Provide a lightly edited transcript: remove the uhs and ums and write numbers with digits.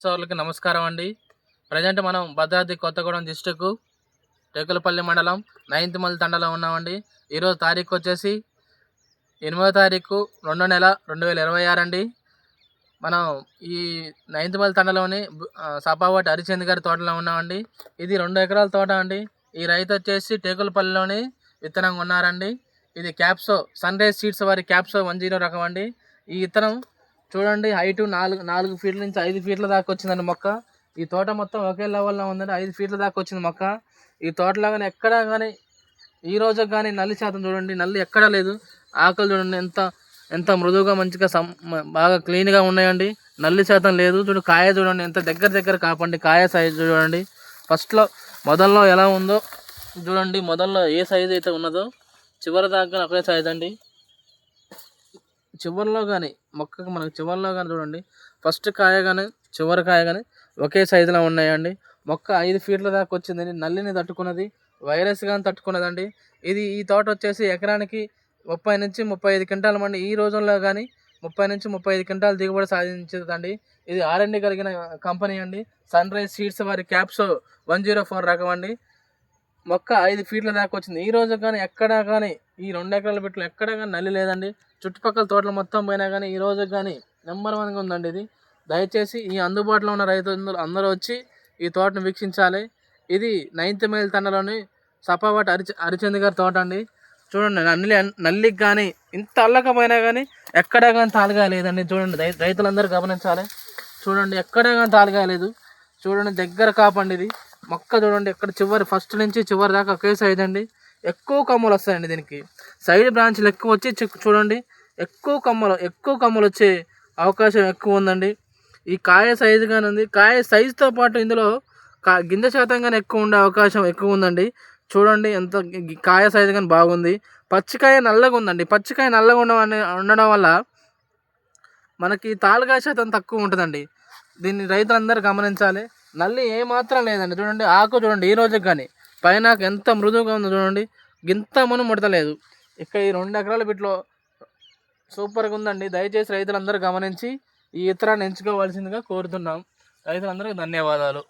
సోదరులకి నమస్కారం అండి. ప్రజెంట్ మనం భద్రాద్రి కొత్తగూడెం డిస్టిక్ టేకులపల్లి మండలం 9th మల్ తండలో ఉన్నామండి. ఈరోజు తారీఖు వచ్చేసి 8వ తారీఖు 2వ నెల 2026 అండి. మనం ఈ 9th మల్ తండలోని సపావటి హరిచంద్ గారి తోటలో ఉన్నామండి. ఇది 2 ఎకరాల తోట అండి. ఈ రైతు వచ్చేసి టేకులపల్లిలోని విత్తనం కొన్నారండి. ఇది క్యాప్సో సన్ రైజ్ సీడ్స్ వారి క్యాప్సో 10 రకం అండి. ఈ విత్తనం చూడండి, హైటు 4 ఫీట్ల నుంచి 5 ఫీట్ల దాకా వచ్చిందండి మొక్క. ఈ తోట మొత్తం ఒకే లెవెల్లో ఉందండి. 5 ఫీట్ల దాకా వచ్చింది మొక్క. ఈ తోటలో కానీ ఎక్కడా కానీ ఈ రోజు కానీ నల్లి శాతం చూడండి, నల్లి ఎక్కడా లేదు. ఆకులు చూడండి ఎంత ఎంత మృదువుగా మంచిగా బాగా క్లీన్గా ఉన్నాయండి. నల్లి శాతం లేదు. కాయ చూడండి ఎంత దగ్గర కాపండి. కాయ సైజు చూడండి, మొదల్లో ఎలా ఉందో చూడండి. మొదల్లో ఏ సైజు అయితే ఉన్నదో చివరి దాకా ఒకే సైజ్ అండి. చివరిలో కానీ మొక్కకు మనకు చివరిలో కానీ చూడండి, ఫస్ట్ కాయ కానీ చివరి కాయ కానీ ఒకే సైజులో ఉన్నాయండి. మొక్క 5 ఫీట్ల దాకా వచ్చిందండి. నల్లిని తట్టుకున్నది, వైరస్ కానీ తట్టుకున్నదండి. ఈ తోట వచ్చేసి ఎకరానికి 30 నుంచి 35 క్వింటాల మండి ఈ రోజుల్లో కానీ 30 నుంచి 35 క్వింటాల దిగుబడి సాధించదండి. ఇది R&D కలిగిన కంపెనీ అండి. సన్ రైజ్ సీడ్స్ వారి క్యాప్సో 104 రకం అండి. మొక్క 5 ఫీట్ల దాకా వచ్చింది. ఈ రోజు కానీ ఎక్కడా కానీ ఈ 2 ఎకరాల బిట్లో ఎక్కడా కానీ నల్లి లేదండి. చుట్టుపక్కల తోటలు మొత్తం పోయినా కానీ ఈ రోజు కానీ నెంబర్ 1గా ఉందండి ఇది. దయచేసి ఈ అందుబాటులో ఉన్న రైతులు అందరూ వచ్చి ఈ తోటను వీక్షించాలి. ఇది 9th మైల్ తండలోని సపావటి హరిచంద్ గారి తోట అండి. చూడండి, నల్లికి కానీ ఇంత అల్లకపోయినా కానీ ఎక్కడా కానీ తాలుగా లేదండి. చూడండి, రైతులందరూ గమనించాలి. చూడండి, ఎక్కడా కానీ తాలుగా లేదు. చూడండి, దగ్గర కాపండి ఇది. మొక్క చూడండి, ఎక్కడ ఫస్ట్ నుంచి చివరి దాకా ఒకే సైజ్ అండి. ఎక్కువ కొమ్మలు వస్తాయండి దీనికి. సైడ్ బ్రాంచ్లు ఎక్కువ వచ్చి చూడండి, ఎక్కువ కొమ్మలు వచ్చే అవకాశం ఎక్కువ ఉందండి. ఈ కాయ సైజు కానీ ఉంది. కాయ సైజుతో పాటు ఇందులో గింజ శాతం కానీ ఎక్కువ ఉండే అవకాశం ఎక్కువ ఉందండి. చూడండి, ఎంత కాయ సైజు కానీ బాగుంది. పచ్చికాయ నల్లగా ఉందండి. పచ్చికాయ నల్లగా ఉండడం వల్ల మనకి తాలుగా శాతం తక్కువ ఉంటుందండి. దీన్ని రైతులందరూ గమనించాలి. నల్లి ఏమాత్రం లేదండి. చూడండి, ఆకు చూడండి, ఈ రోజుకి కానీ పైన ఎంత మృదువుగా ఉందో చూడండి, గింత ముడతలేదు. ఇక్కడ ఈ 2 ఎకరాల బిట్లో సూపర్గా ఉందండి. దయచేసి రైతులందరూ గమనించి ఈ విత్తనాన్ని ఎంచుకోవాల్సిందిగా కోరుతున్నాం. రైతులందరికీ ధన్యవాదాలు.